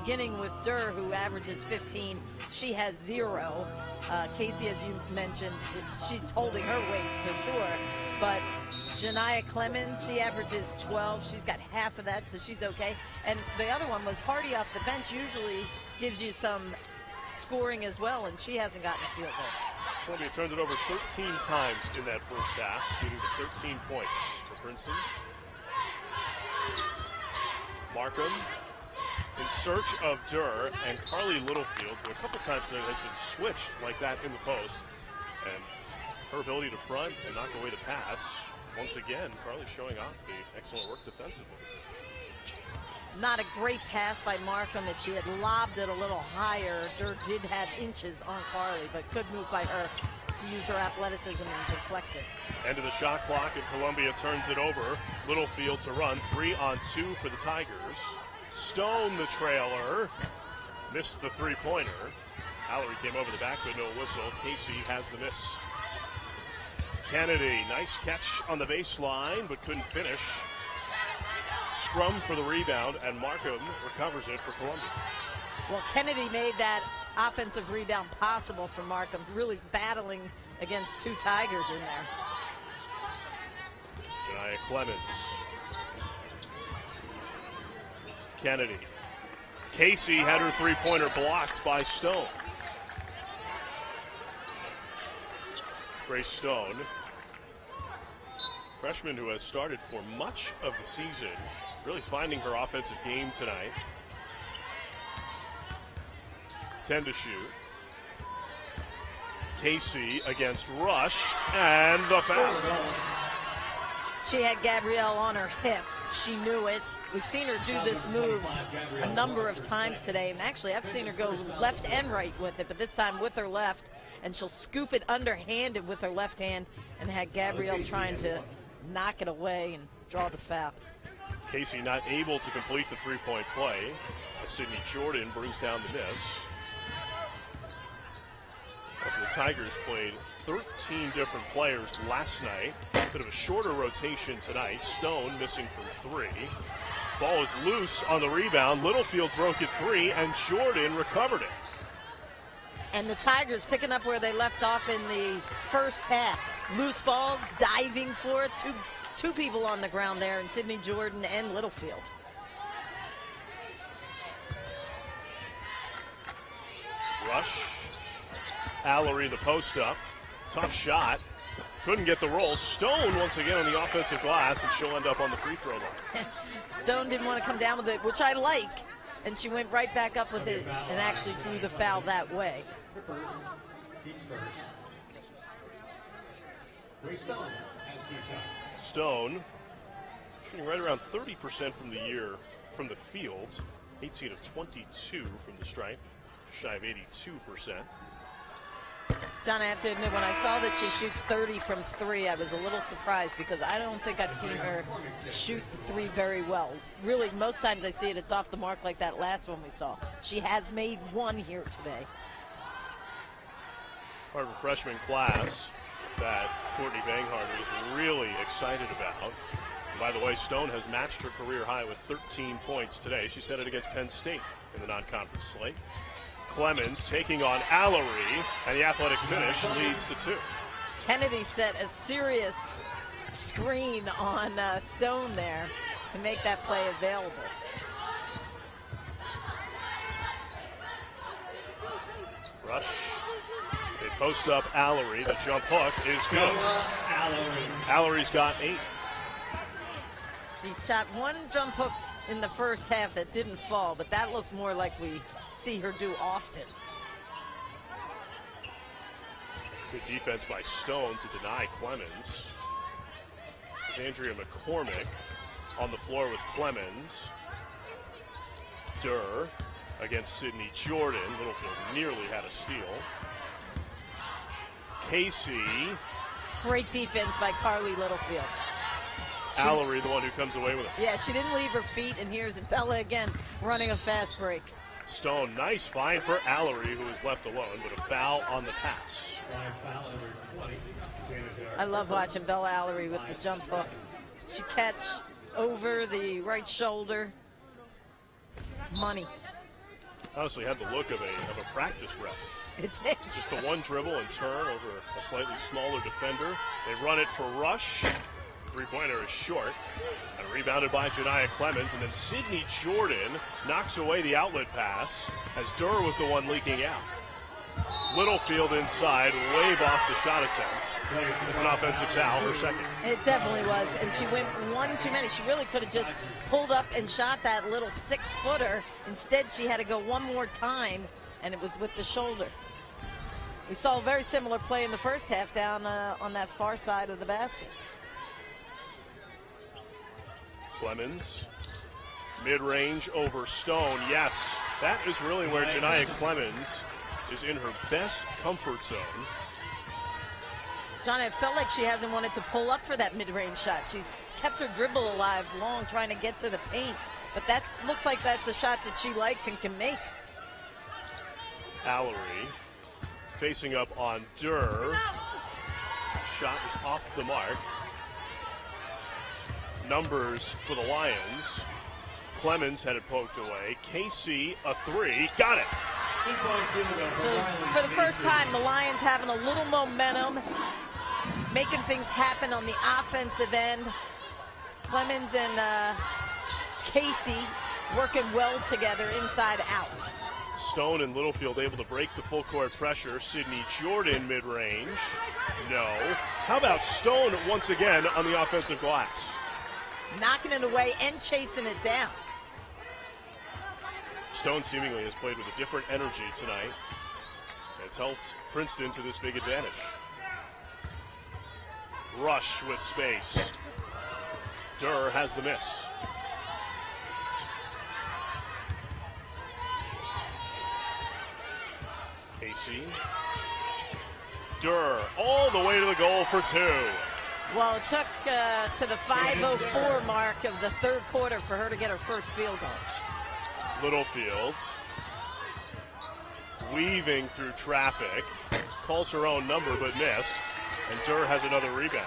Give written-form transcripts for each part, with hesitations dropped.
beginning with Durr, who averages 15. She has 0. Casey, as you mentioned, she's holding her weight for sure. But Janiya Clemmons, she averages 12. She's got half of that, so she's okay. And the other one was Hardy off the bench. Usually gives you some scoring as well, and she hasn't gotten a field goal. Columbia turned it over 13 times in that first half, leading to 13 points for Princeton. Markham in search of Durr, and Carly Littlefield, who a couple times tonight has been switched like that in the post. And her ability to front and knock away the pass, once again, Carly showing off the excellent work defensively. Not a great pass by Markham. If she had lobbed it a little higher, Durr did have inches on Carly, but could move by her to use her athleticism and deflect it. End of the shot clock, and Columbia turns it over. Littlefield to run, 3-on-2 for the Tigers. Stone, the trailer, missed the three-pointer. Allery came over the back, but no whistle. Casey has the miss. Kennedy, nice catch on the baseline, but couldn't finish. Scrum for the rebound, and Markham recovers it for Columbia. Well, Kennedy made that offensive rebound possible for Markham, really battling against two Tigers in there. Janiya Clemmons. Kennedy. Casey had her three-pointer blocked by Stone. Grace Stone, freshman who has started for much of the season, really finding her offensive game tonight. 10 to shoot. Casey against Rush, and the foul. She had Gabrielle on her hip. She knew it. We've seen her do this move a number of times today, and actually I've seen her go left and right with it, but this time with her left, and she'll scoop it underhanded with her left hand, and had Gabrielle trying to knock it away and draw the foul. Casey not able to complete the three-point play. Sydney Jordan brings down the miss. As the Tigers played 13 different players last night. Bit of a shorter rotation tonight. Stone missing from 3. Ball is loose on the rebound. Littlefield broke it free, and Jordan recovered it. And the Tigers picking up where they left off in the first half. Loose balls, diving for it. Two people on the ground there, and Sydney Jordan and Littlefield. Rush. Allery the post up. Tough shot. Couldn't get the roll. Stone once again on the offensive glass, and she'll end up on the free throw line. Stone didn't want to come down with it, which I like. And she went right back up with it and actually drew the foul that way. Stone shooting right around 30% from the field. 18 of 22 from the stripe, shy of 82%. John, I have to admit, when I saw that she shoots 30 from 3, I was a little surprised because I don't think I've seen her shoot the 3 very well. Really, most times I see it, it's off the mark like that last one we saw. She has made 1 here today. Part of a freshman class that Courtney Banghart is really excited about. And by the way, Stone has matched her career high with 13 points today. She set it against Penn State in the non-conference slate. Clemmons taking on Allery, and the athletic finish leads to 2. Kennedy set a serious screen on Stone there to make that play available. Rush. They post up Allery. The jump hook is good. Allery's got 8. She shot 1 jump hook in the first half that didn't fall, but that looked more like we see her do often. Good defense by Stone to deny Clemmons. There's Andrea McCormick on the floor with Clemmons. Durr against Sydney Jordan. Littlefield nearly had a steal. Casey. Great defense by Carly Littlefield. Allery, the one who comes away with it. Yeah, she didn't leave her feet, and here's Bella again running a fast break. Stone, nice find for Allery, who is left alone, but a foul on the pass. I love watching Bella Allery with the jump hook. She catch over the right shoulder. Money. Honestly, had the look of a practice rep. It's it. Just the one dribble and turn over a slightly smaller defender. They run it for Rush. Three-pointer is short. And rebounded by Janiya Clemmons. And then Sydney Jordan knocks away the outlet pass as Durr was the one leaking out. Littlefield inside, wave off the shot attempt. It's an offensive foul, her second. It definitely was, and she went one too many. She really could have just pulled up and shot that little 6-footer. Instead, she had to go one more time, and it was with the shoulder. We saw a very similar play in the first half down on that far side of the basket. Clemmons, mid-range over Stone. Yes, that is really where Janiya Clemmons is in her best comfort zone. John, it felt like she hasn't wanted to pull up for that mid-range shot. She's kept her dribble alive long, trying to get to the paint. But that looks like that's a shot that she likes and can make. Allery facing up on Durr. Shot is off the mark. Numbers for the Lions. Clemmons had it poked away. Casey, a three. Got it. So for the first time, the Lions having a little momentum, making things happen on the offensive end. Clemmons and Casey working well together inside out. Stone and Littlefield able to break the full court pressure. Sydney Jordan mid-range. No. How about Stone once again on the offensive glass? Knocking it away and chasing it down. Stone seemingly has played with a different energy tonight. It's helped Princeton to this big advantage. Rush with space. Durr has the miss. Casey. Durr all the way to the goal for two. Well, it took to the 5:04 mark of the third quarter for her to get her first field goal. Littlefield weaving through traffic, calls her own number but missed, and Durr has another rebound.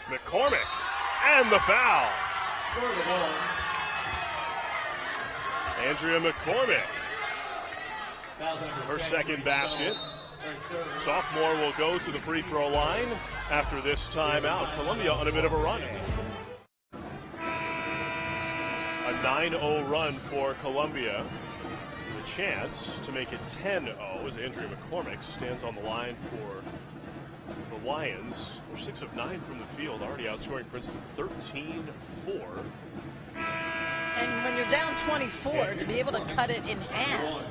McCormick and the foul. Andrea McCormick, her second basket. Sophomore will go to the free throw line after this timeout. Columbia on a bit of a run. A 9-0 run for Columbia. The chance to make it 10-0 as Andrea McCormick stands on the line for the Lions. They're 6 of 9 from the field, already outscoring Princeton 13-4. And when you're down 24, to be able to cut it in half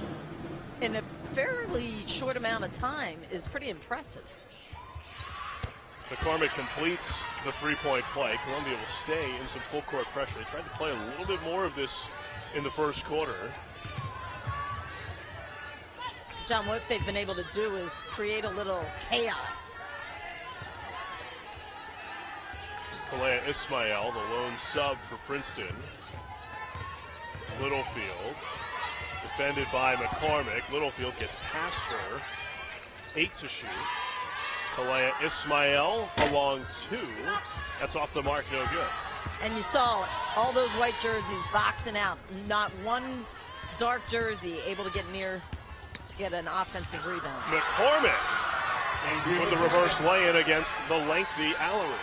in a fairly short amount of time is pretty impressive. McCormick completes the three-point play. Columbia will stay in some full court pressure. They tried to play a little bit more of this in the first quarter. John, what they've been able to do is create a little chaos. Kalea Ismail, the lone sub for Princeton. Littlefield, defended by McCormick. Littlefield gets past her. 8 to shoot. Kalea Ismail along 2. That's off the mark, no good. And you saw all those white jerseys boxing out. Not one dark jersey able to get near to get an offensive rebound. McCormick with the reverse lay-in against the lengthy Allery.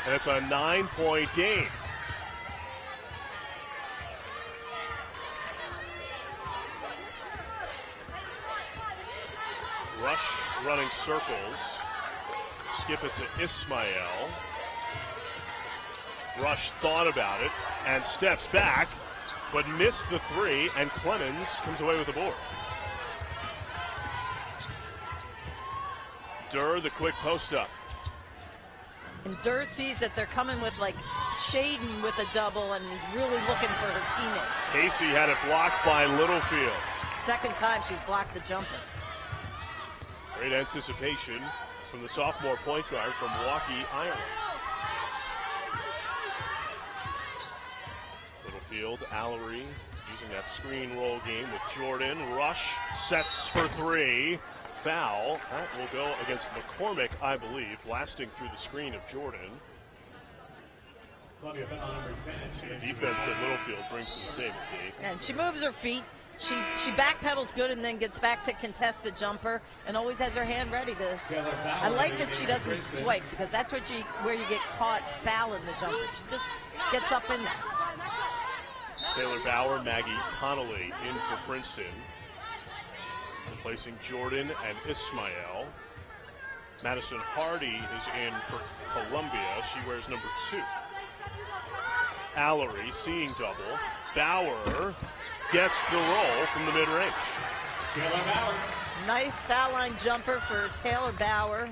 And it's a 9-point game. Rush running circles. Skip it to Ismail. Rush thought about it and steps back, but missed the three, and Clemmons comes away with the board. Durr, the quick post up. And Durr sees that they're coming with like Shaden with a double and is really looking for her teammates. Casey had it blocked by Littlefield. Second time she's blocked the jumper. Great anticipation from the sophomore point guard from Milwaukee, Ireland. Littlefield, Allery using that screen roll game with Jordan. Rush sets for three. Foul. That will go against McCormick, I believe, blasting through the screen of Jordan. See the defense that Littlefield brings to the table, Dee. And she moves her feet. She backpedals good and then gets back to contest the jumper and always has her hand ready to. I like that she doesn't swipe because that's where you get caught fouling the jumper. She just gets up in there. Taylor Bauer, Maggie Connolly in for Princeton, replacing Jordan and Ismael. Madison Hardy is in for Columbia. She wears number 2. Allery seeing double. Bauer gets the roll from the mid-range. Nice foul line jumper for Taylor Bauer.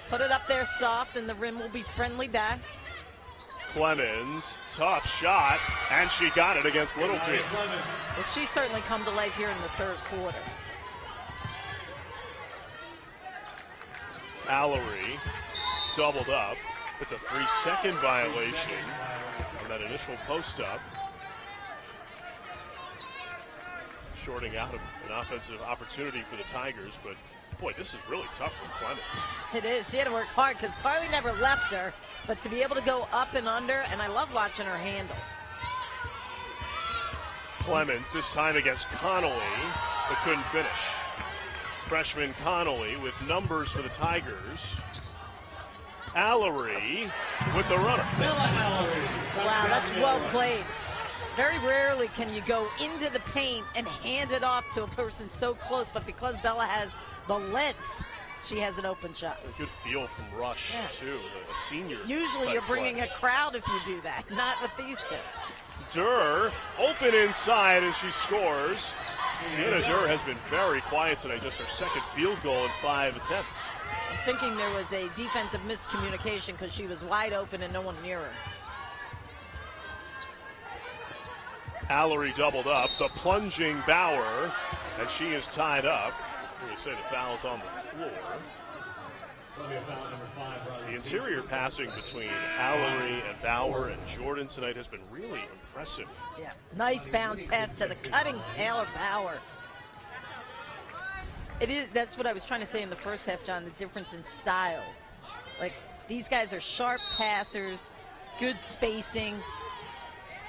Put it up there soft and the rim will be friendly back. Clemmons, tough shot, and she got it against Littlefield. Well, she's certainly come to life here in the third quarter. Allery doubled up. It's a 3-second violation on that initial post-up. Shorting out an offensive opportunity for the Tigers, but boy, this is really tough from Clemmons. It is. She had to work hard because Carly never left her, but to be able to go up and under, and I love watching her handle. Clemmons, this time against Connolly, but couldn't finish. Freshman Connolly with numbers for the Tigers. Allery with the runner. Wow, that's well played. Very rarely can you go into the paint and hand it off to a person so close, but because Bella has the length, she has an open shot. A good feel from Rush, too, a senior. Usually you're bringing a crowd if you do that, not with these two. Durr, open inside, and she scores. Sienna Durr has been very quiet tonight, just her second field goal in 5 attempts. I'm thinking there was a defensive miscommunication because she was wide open and no one near her. Allery doubled up, the plunging Bauer, and she is tied up. We say the foul's on the floor. The interior passing between Allery and Bauer and Jordan tonight has been really impressive. Yeah, nice bounce pass to the cutting Taylor Bauer. That's what I was trying to say in the first half, John, the difference in styles. Like, these guys are sharp passers, good spacing.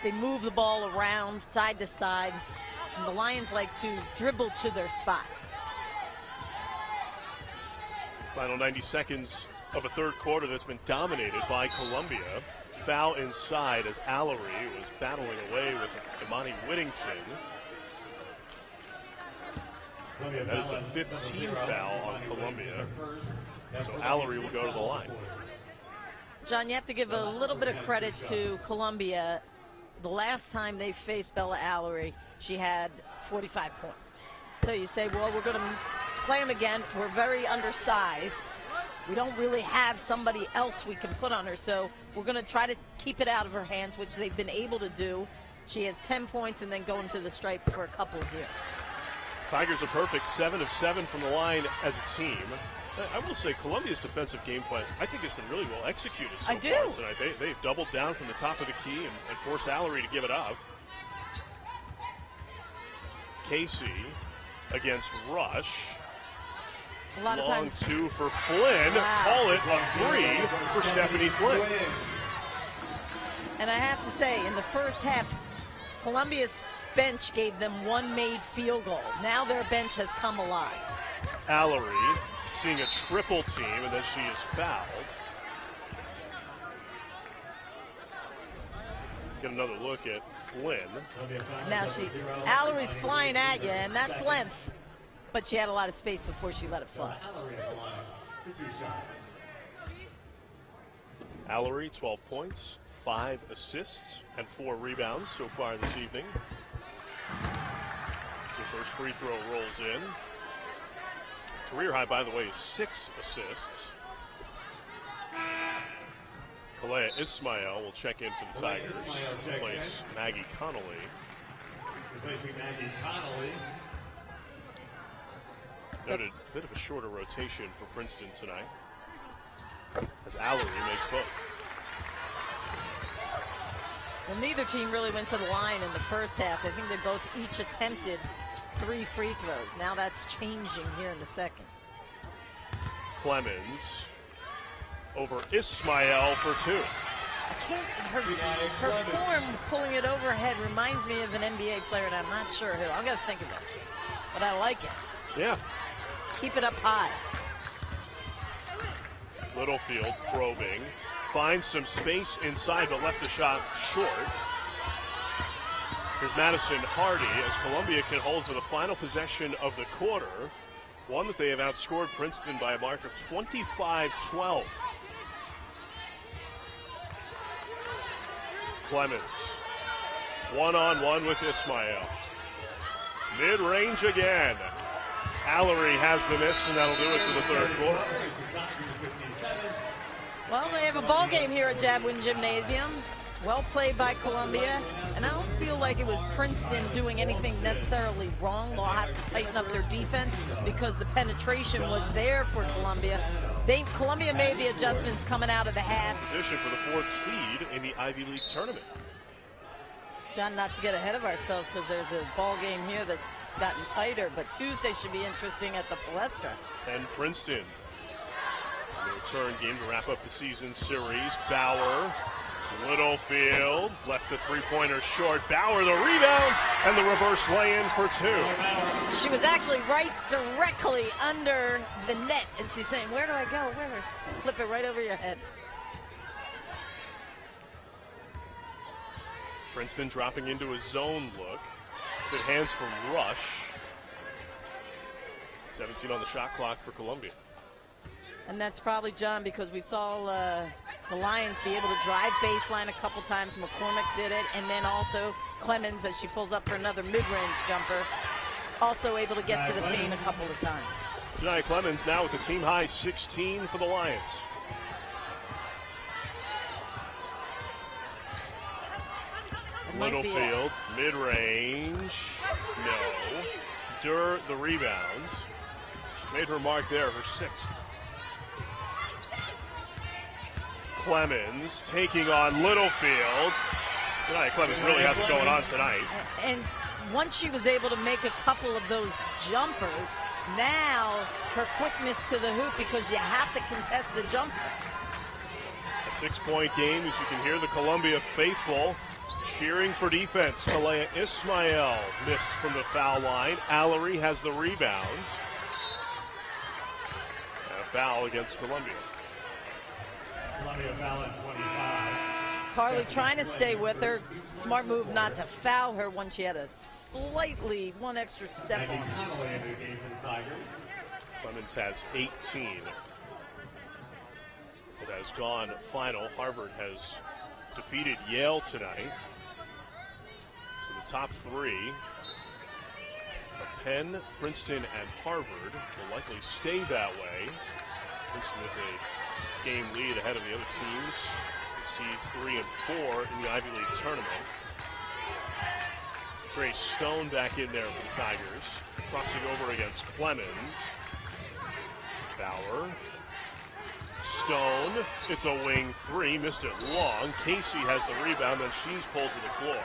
They move the ball around side to side, and the Lions like to dribble to their spots. Final 90 seconds of a third quarter that's been dominated by Columbia. Foul inside as Allery was battling away with Imani Whittington. That is the 15th foul on Columbia. So Allery will go to the line. John, you have to give a little bit of credit to Columbia. The last time they faced Bella Allery, she had 45 points. So you say, well, we're going to play them again. We're very undersized. We don't really have somebody else we can put on her, so we're going to try to keep it out of her hands, which they've been able to do. She has 10 points and then going to the stripe for a couple here. Tigers are perfect, 7 of 7 from the line as a team. I will say Columbia's defensive game plan, I think, has been really well executed so far tonight. They've doubled down from the top of the key and forced Allery to give it up. Casey against Rush. A lot of Long times. 2 for Flynn. Wow. Call it a 3 for Stephanie Flynn. And I have to say, in the first half, Columbia's bench gave them one made field goal. Now their bench has come alive. Allery seeing a triple team, and then she is fouled. Get another look at Flynn. Now Allery's flying at you, and that's length. But she had a lot of space before she let it fly. Allery, 12 points, 5 assists, and 4 rebounds so far this evening. The first free throw rolls in. Career high, by the way, is 6 assists. Kalea Ismail will check in for the Tigers. Replace Maggie Connolly. Replacing Maggie Connolly. Noted a bit of a shorter rotation for Princeton tonight, as Allery makes both. Well, neither team really went to the line in the first half. I think they both each attempted 3 free throws. Now that's changing here in the second. Clemmons over Ismail for 2. Her form pulling it overhead reminds me of an NBA player, and I'm not sure who. I'm going to think of it, but I like it. Yeah. Keep it up high. Littlefield probing. Finds some space inside, but left the shot short. Here's Madison Hardy as Columbia can hold for the final possession of the quarter. One that they have outscored Princeton by a mark of 25-12. Clemmons. One-on-one with Ismail. Mid-range again. Allery has the miss, and that'll do it for the third quarter. Well, they have a ball game here at Jabwin Gymnasium. Well played by Columbia, and I don't feel like it was Princeton doing anything necessarily wrong. They'll have to tighten up their defense because the penetration was there for Columbia. Columbia made the adjustments coming out of the half. Position for the fourth seed in the Ivy League tournament. John, not to get ahead of ourselves because there's a ball game here that's gotten tighter, but Tuesday should be interesting at the Palestra. And Princeton. The return game to wrap up the season series. Bauer. Littlefield left the three-pointer short. Bauer the rebound and the reverse lay-in for two. She was actually right directly under the net, and she's saying, where do I go? Where? Flip it right over your head. Princeton dropping into a zone look. Good hands from Rush. 17 on the shot clock for Columbia. And that's probably, John, because we saw the Lions be able to drive baseline a couple times. McCormick did it, and then also Clemmons, as she pulls up for another mid-range jumper, also able to get to the paint a couple of times. Janiya Clemmons now with the team-high 16 for the Lions. Littlefield, mid-range, no. Durr, the rebounds. Made her mark there, her sixth. Clemmons taking on Littlefield. Janiya Clemmons really has it going on tonight. And once she was able to make a couple of those jumpers, now her quickness to the hoop, because you have to contest the jumper. A 6-point game, as you can hear the Columbia faithful cheering for defense. Kalea Ismail missed from the foul line. Allery has the rebounds. And a foul against Columbia. Columbia foul at 25. Carly trying to stay with her. Smart move not to foul her when she had a slightly one extra step on her. Clemmons has 18. It has gone final. Harvard has defeated Yale tonight. So the top three of Penn, Princeton, and Harvard will likely stay that way. Princeton with a game lead ahead of the other teams. Seeds 3 and 4 in the Ivy League tournament. Grace Stone back in there for the Tigers. Crossing over against Clemmons. Bauer. Stone. It's a wing three. Missed it long. Casey has the rebound, and she's pulled to the floor.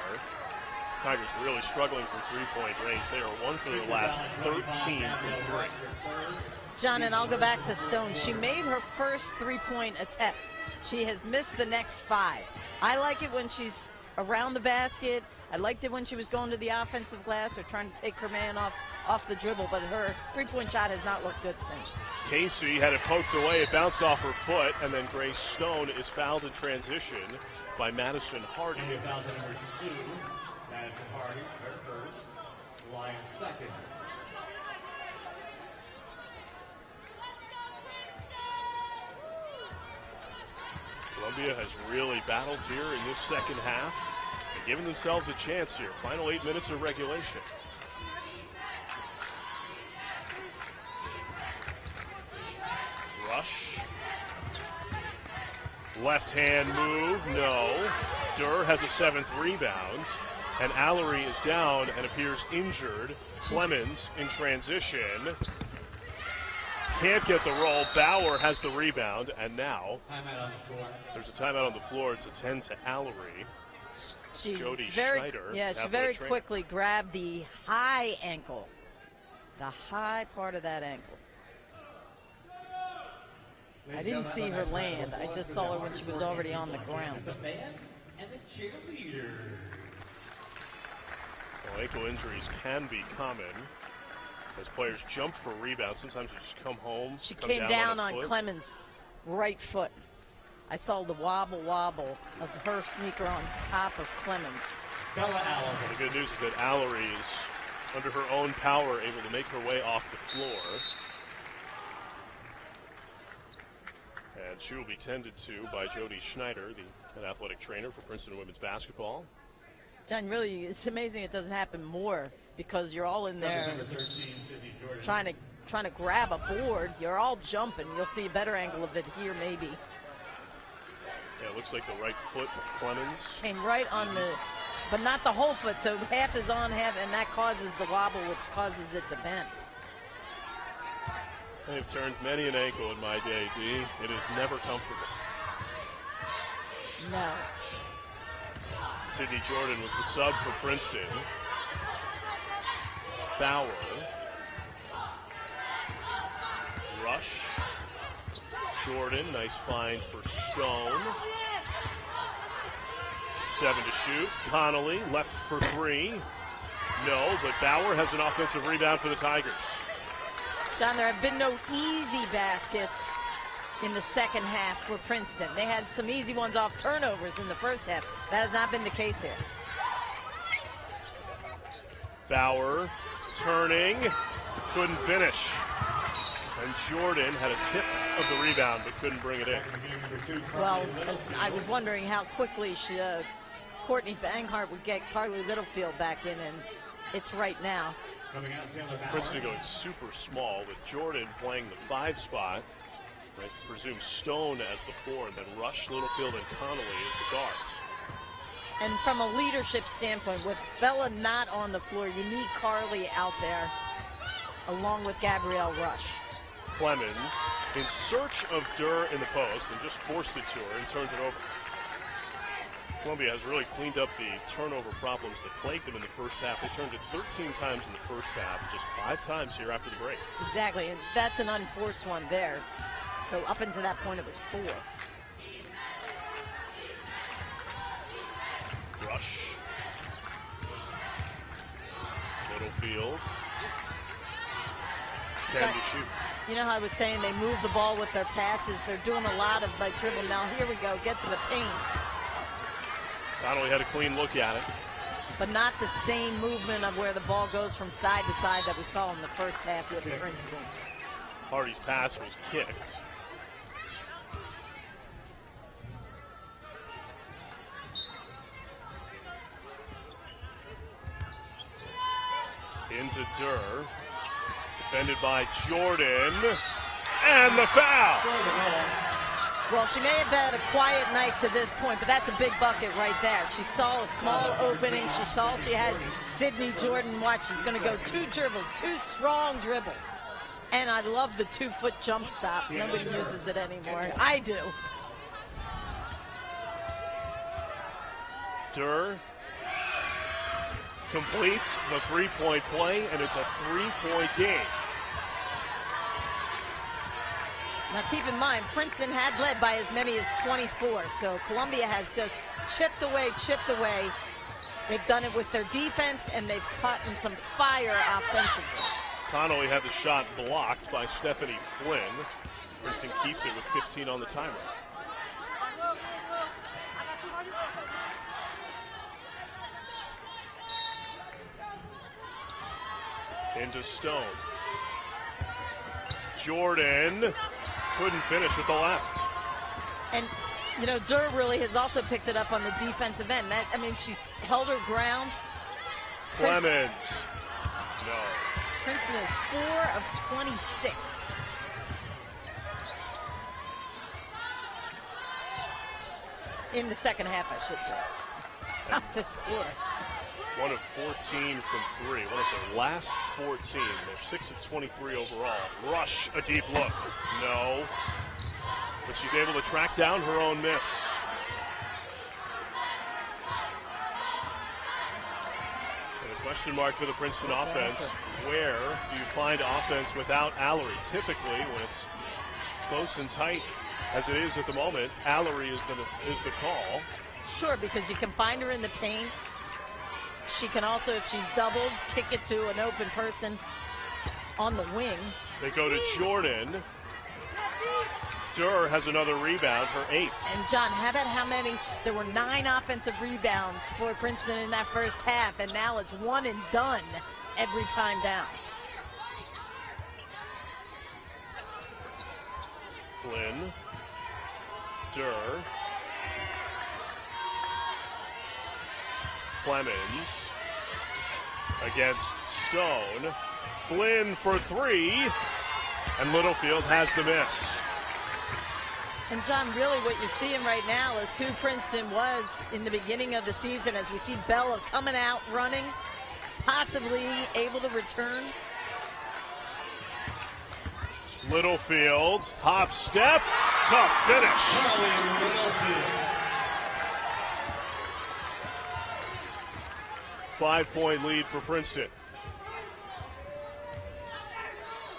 Tigers really struggling from three-point range. They are 1 for their last 13 from 3. John, and I'll go back to Stone. She made her first three-point attempt. She has missed the next 5. I like it when she's around the basket. I liked it when she was going to the offensive glass or trying to take her man off the dribble, but her three-point shot has not looked good since. Casey had it poked away. It bounced off her foot, and then Grace Stone is fouled in transition by Madison Hardy. Foul to number 2. Madison Hardy, her first. Lions second. Columbia has really battled here in this second half and given themselves a chance here. Final 8 minutes of regulation. Rush. Left hand move, no. Durr has a 7th rebound, and Allery is down and appears injured. Clemmons in transition. Can't get the roll. Bauer has the rebound, and now there's a timeout on the floor. It's a 10 to Allery. Jody Schneider. Yeah, she very quickly grabbed the high ankle, the high part of that ankle. I didn't see her land. I just saw her when she was already on the ground. The band and the cheerleader. Well, ankle injuries can be common as players jump for rebounds. Sometimes you just come home. She come came down on on Clemmons' right foot. I saw the wobble of her sneaker on top of Clemmons. Bella Allen. Well, the good news is that Allery is, under her own power, able to make her way off the floor. And she will be tended to by Jody Schneider, the head athletic trainer for Princeton women's basketball. John, really, it's amazing it doesn't happen more because you're all in there Number 13, Sydney Jordan. trying to grab a board. You're all jumping. You'll see a better angle of it here maybe. Yeah, it looks like the right foot of Clemmons. Came right on the, but not the whole foot, so half is on, half, and that causes the wobble, which causes it to bend. I've turned many an ankle in my day, D. It is never comfortable. No. Sydney Jordan was the sub for Princeton. Bauer. Rush. Jordan, nice find for Stone. 7 to shoot. Connolly, left for 3. No, but Bauer has an offensive rebound for the Tigers. John, there have been no easy baskets in the second half for Princeton. They had some easy ones off turnovers in the first half. That has not been the case here. Bauer turning, couldn't finish. And Jordan had a tip of the rebound but couldn't bring it in. Well, I was wondering how quickly Courtney Banghart would get Carly Littlefield back in, and it's right now. Coming out, Taylor Bauer. Princeton going super small with Jordan playing the 5 spot. I presume Stone as the 4, and then Rush, Littlefield, and Connolly as the guards. And from a leadership standpoint, with Bella not on the floor, you need Carly out there along with Gabrielle Rush. Clemmons in search of Durr in the post and just forced it to her and turned it over. Columbia has really cleaned up the turnover problems that plagued them in the first half. They turned it 13 times in the first half, just 5 times here after the break. Exactly, and that's an unforced one there. So up until that point, it was 4. Rush. Littlefield. 10 to shoot. You know how I was saying they move the ball with their passes. They're doing a lot of dribble. Now here we go, get to the paint. Connolly had a clean look at it. But not the same movement of where the ball goes from side to side that we saw in the first half with Princeton. Hardy's pass was kicked. Into Durr. Defended by Jordan. And the foul! Well, she may have had a quiet night to this point, but that's a big bucket right there. She saw a small opening. She saw she had Sydney Jordan watch. She's going to go 2 dribbles, 2 strong dribbles. And I love the 2-foot jump stop. Nobody uses it anymore. I do. Durr completes the 3-point play, and it's a 3-point game. Now keep in mind, Princeton had led by as many as 24, so Columbia has just chipped away. They've done it with their defense, and they've caught in some fire offensively. Connolly had the shot blocked by Stephanie Flynn. Princeton keeps it with 15 on the timer. Into Stone. Jordan couldn't finish with the left. And, you know, Durr really has also picked it up on the defensive end. She's held her ground. Clemmons. No. Princeton is 4 of 26. In the second half, I should say. Not this quarter. 1 of 14 from 3. One of their last 14. They're 6 of 23 overall. Rush, a deep look. No. But she's able to track down her own miss. And a question mark for the Princeton offense. Where do you find offense without Allery? Typically, when it's close and tight as it is at the moment, Allery is the call. Sure, because you can find her in the paint. She can also, if she's doubled, kick it to an open person on the wing. They go to Jordan. Durr has another rebound, her 8th. And John, how about how many? There were 9 offensive rebounds for Princeton in that first half, and now it's one and done every time down. Flynn, Durr, Clemmons against Stone. Flynn for 3, and Littlefield has the miss. And John, really what you're seeing right now is who Princeton was in the beginning of the season, as we see Bella coming out running, possibly able to return. Littlefield, hop step, tough finish. 5-point lead for Princeton.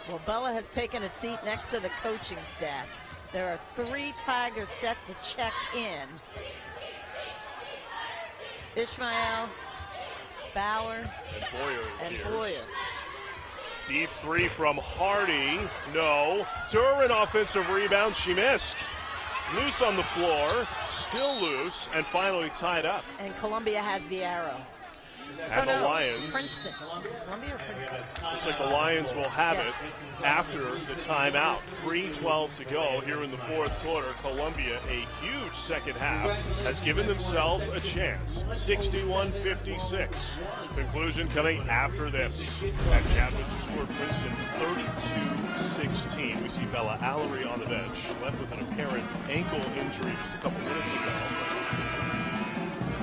Well, Bella has taken a seat next to the coaching staff. There are 3 Tigers set to check in. Ishmael, Bauer, and Boyer. Deep 3 from Hardy. No. Durr, an offensive rebound. She missed. Loose on the floor. Still loose. And finally tied up. And Columbia has the arrow. And the Lions. Princeton. Columbia or Princeton? Looks like the Lions will have it after the timeout. 3:12 to go here in the fourth quarter. Columbia, a huge second half, has given themselves a chance. 61-56. Conclusion coming after this. And Chadwick scored Princeton 32-16. We see Bella Allery on the bench, left with an apparent ankle injury just a couple minutes ago.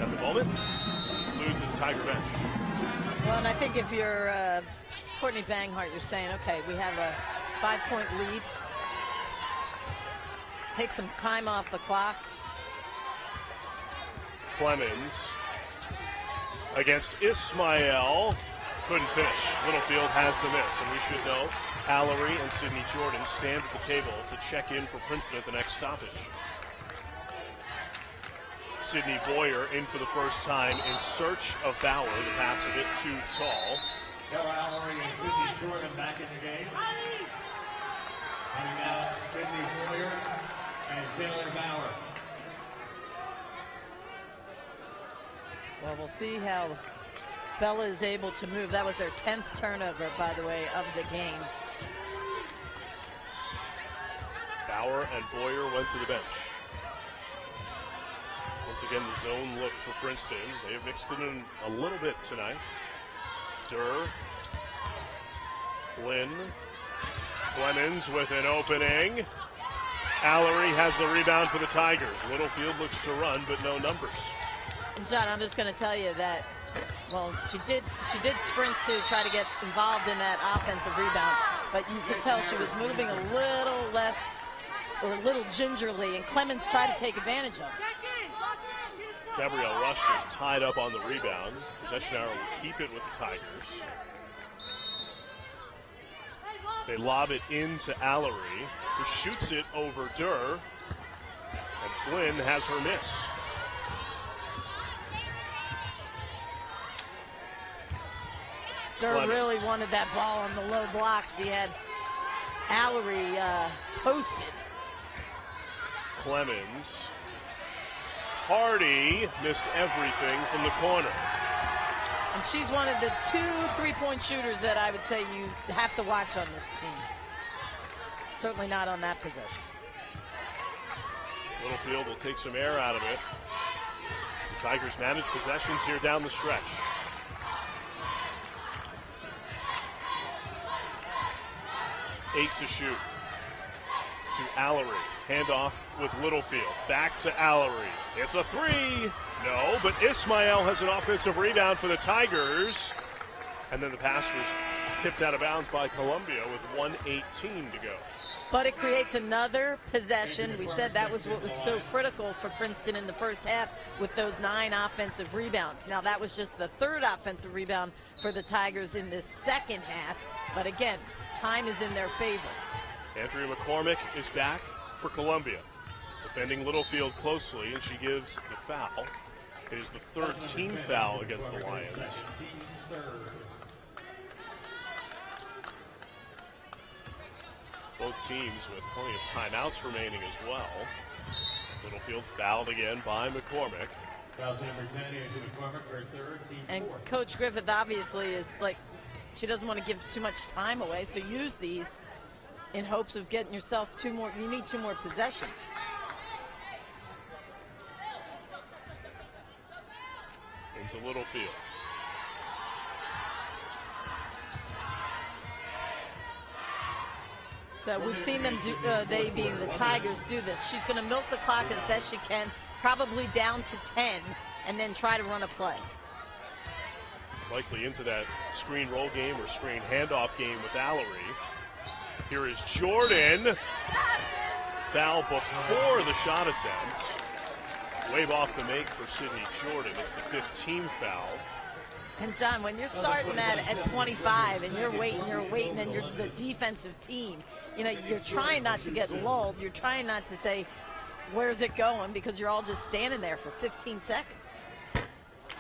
At the moment, to the Tiger bench. Well, and I think if you're Courtney Banghart, you're saying, okay, we have a 5-point lead. Take some time off the clock. Clemmons against Ismail. Couldn't finish. Littlefield has the miss, and we should know Allery and Sydney Jordan stand at the table to check in for Princeton at the next stoppage. Sydney Boyer in for the first time in search of Bauer. The pass a bit too tall. Bella Allery and Sydney Jordan back in the game. Coming out, Sydney Boyer and Taylor Bauer. Well, we'll see how Bella is able to move. That was their 10th turnover, by the way, of the game. Bauer and Boyer went to the bench. Once again, the zone look for Princeton. They have mixed it in a little bit tonight. Durr, Flynn, Clemmons with an opening. Allery has the rebound for the Tigers. Littlefield looks to run, but no numbers. John, I'm just going to tell you that, well, she did sprint to try to get involved in that offensive rebound, but you could tell she was moving a little less, or a little gingerly, and Clemmons tried to take advantage of it. Gabrielle Rush is tied up on the rebound. Possession arrow will keep it with the Tigers. They lob it into Allery, who shoots it over Durr, and Flynn has her miss. Durr really wanted that ball on the low block. She had Allery posted. Clemmons. Hardy missed everything from the corner. And she's one of the 2 3-point shooters that I would say you have to watch on this team. Certainly not on that possession. Littlefield will take some air out of it. The Tigers manage possessions here down the stretch. Eight to shoot. To Allery. Handoff with Littlefield. Back to Allery. It's a 3. No, but Ismail has an offensive rebound for the Tigers. And then the pass was tipped out of bounds by Columbia with 1:18 to go. But it creates another possession. We said that was what was so critical for Princeton in the first half with those 9 offensive rebounds. Now that was just the 3rd offensive rebound for the Tigers in this second half. But again, time is in their favor. Andrea McCormick is back for Columbia, defending Littlefield closely, and she gives the foul. It is the third team foul against the Lions. Both teams with plenty of timeouts remaining as well. Littlefield fouled again by McCormick. Foul number 10 into McCormick for third, team And fourth. Coach Griffith obviously is like, she doesn't want to give too much time away, so use these in hopes of getting yourself two more. You need two more possessions. Into Littlefield. So we've seen them do, they being the Tigers, do this. She's going to milk the clock as best she can, probably down to 10, and then try to run a play. Likely into that screen roll game or screen handoff game with Allery. Here is Jordan. Foul before the shot attempt. Wave off the make for Sydney Jordan. It's the 15th foul. And John, when you're starting that at 25 and you're waiting, and you're the defensive team, you know, you're trying not to get lulled. You're trying not to say, where's it going? Because you're all just standing there for 15 seconds.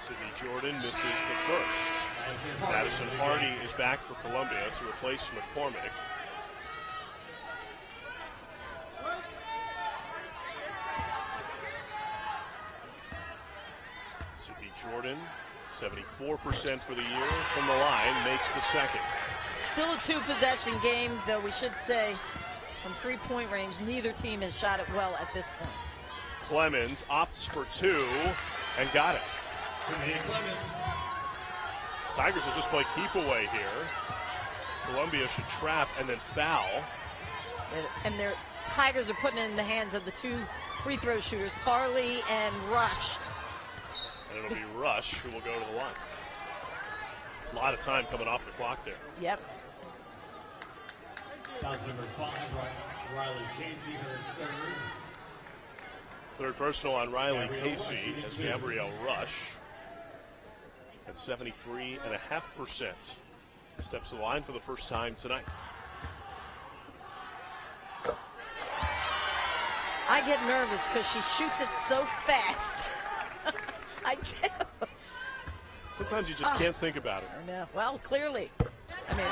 Sydney Jordan misses the first. Madison Hardy is back for Columbia to replace McCormick. Sydney Jordan, 74% for the year from the line, makes the second. Still a two-possession game, though we should say from three-point range, neither team has shot it well at this point. Clemmons opts for two and got it. Janiya Clemmons. Tigers will just play keep away here. Columbia should trap and then foul. And their Tigers are putting it in the hands of the two free throw shooters, Carly and Rush. And it'll be Rush who will go to the line. A lot of time coming off the clock there. Yep. Foul number 5, Riley Casey, her third. Third personal on Riley Casey as Gabrielle Rush at 73.5%. Steps to the line for the first time tonight. I get nervous because she shoots it so fast. I do. Sometimes you just can't think about it. I know. Well, clearly. I mean,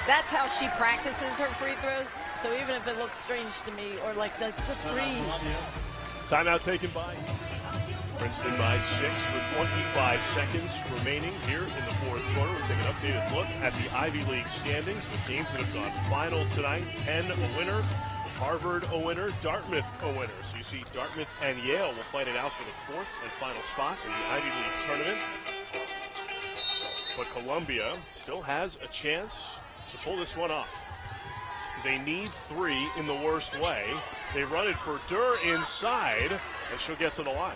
that's how she practices her free throws. So even if it looks strange to me, or like the just three. Timeout taken by Princeton by 6 with 25 seconds remaining here in the fourth quarter. We'll take an updated look at the Ivy League standings with games that have gone final tonight. Penn a winner, Harvard a winner, Dartmouth a winner. So you see Dartmouth and Yale will fight it out for the fourth and final spot in the Ivy League tournament. But Columbia still has a chance to pull this one off. They need 3 in the worst way. They run it for Durr inside, and she'll get to the line.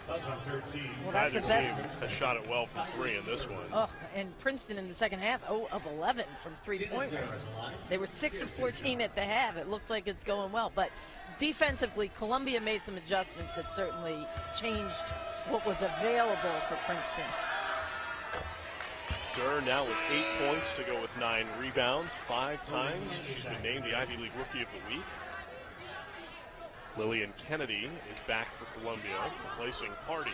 That's on 13. Well, that's the Neither best. team has shot it well from 3 in this one. Oh, and Princeton in the second half, 0 of 11 from three-point range. They were 6 of 14 at the half. It looks like it's going well. But defensively, Columbia made some adjustments that certainly changed what was available for Princeton. Durr now with 8 points to go with 9 rebounds 5 times. She's been named the Ivy League Rookie of the Week. Lillian Kennedy is back for Columbia, replacing Hardy.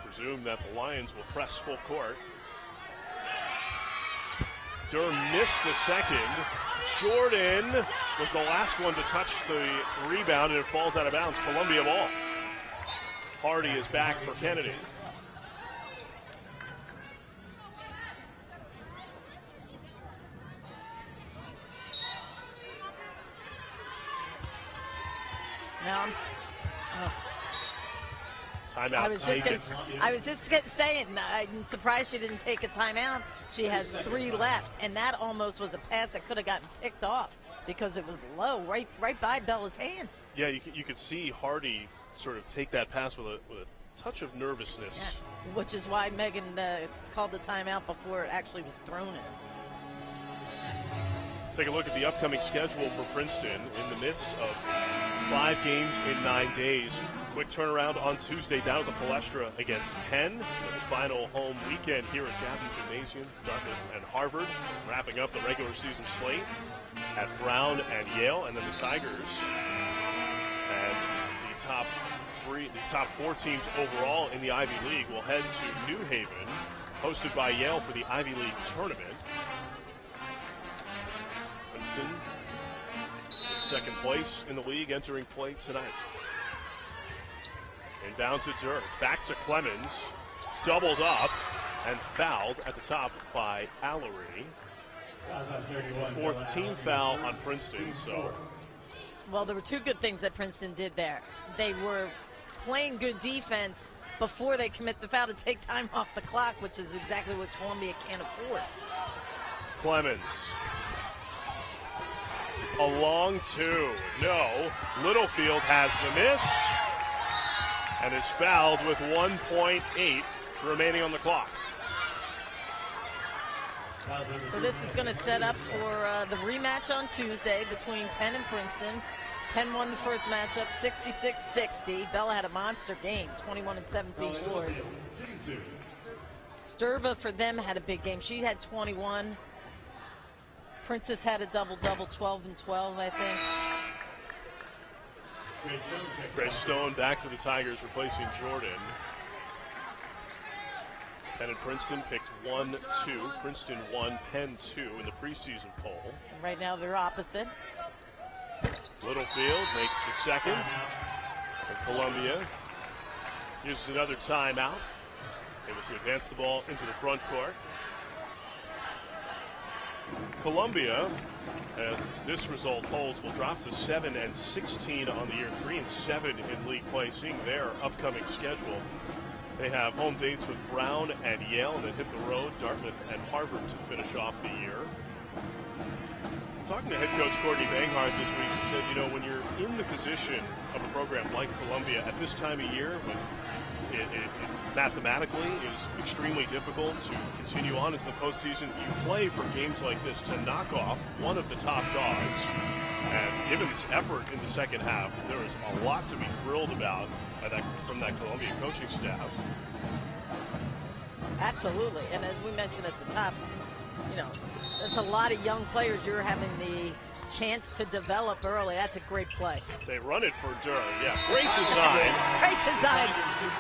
Presume that the Lions will press full court. Durr missed the second. Jordan was the last one to touch the rebound, and it falls out of bounds. Columbia ball. Hardy is back for Kennedy. Now Timeout I was taken. just saying, I'm surprised she didn't take a timeout. She has 3 left, and that almost was a pass that could have gotten picked off because it was low, right by Bella's hands. Yeah, you could see Hardy sort of take that pass with a touch of nervousness. Yeah, which is why Megan called the timeout before it actually was thrown in. Take a look at the upcoming schedule for Princeton in the midst of 5 games in 9 days. Quick turnaround on Tuesday down at the Palestra against Penn. The final home weekend here at Gadsden Gymnasium. Dartmouth and Harvard wrapping up the regular season slate at Brown and Yale, and then the Tigers and the top 4 teams overall in the Ivy League will head to New Haven, hosted by Yale for the Ivy League tournament. Princeton, in second place in the league, entering play tonight. And down to Durr. It's back to Clemmons. Doubled up and fouled at the top by Allery. It's the 4th team foul on Princeton. So, well, there were 2 good things that Princeton did there. They were playing good defense before they commit the foul to take time off the clock, which is exactly what Columbia can't afford. Clemmons. A long 2. No. Littlefield has the miss and is fouled with 1.8 remaining on the clock. So this is going to set up for the rematch on Tuesday between Penn and Princeton. Penn won the first matchup 66-60. Bella had a monster game, 21 and 17 boards. Sturba for them had a big game. She had 21. Princess had a double-double, 12 and 12, I think. Grace Stone back to the Tigers, replacing Jordan. Penn and Princeton picked 1-2. Princeton 1, Penn 2 in the preseason poll. And right now they're opposite. Littlefield makes the second. And Columbia uses another timeout. Able to advance the ball into the front court. Columbia, if this result holds, will drop to 7 and 16 on the year, 3 and 7 in league play, seeing their upcoming schedule. They have home dates with Brown and Yale, and then hit the road, Dartmouth and Harvard to finish off the year. Talking to head coach Courtney Banghart this week, he said, you know, when you're in the position of a program like Columbia at this time of year, when it mathematically is extremely difficult to continue on into the postseason, you play for games like this to knock off one of the top dogs. And given this effort in the second half, there is a lot to be thrilled about from that Columbia coaching staff. Absolutely, and as we mentioned at the top, you know, there's a lot of young players you're having the chance to develop early. That's a great play. They run it for Durr. Yeah, great design. Great design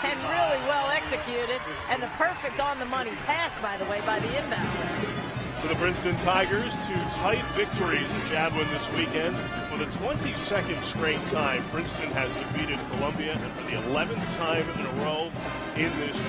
and really well executed, and the perfect on-the-money pass, by the way, by the inbound. So the Princeton Tigers, 2 tight victories in Jadwin this weekend. For the 22nd straight time, Princeton has defeated Columbia, and for the 11th time in a row in this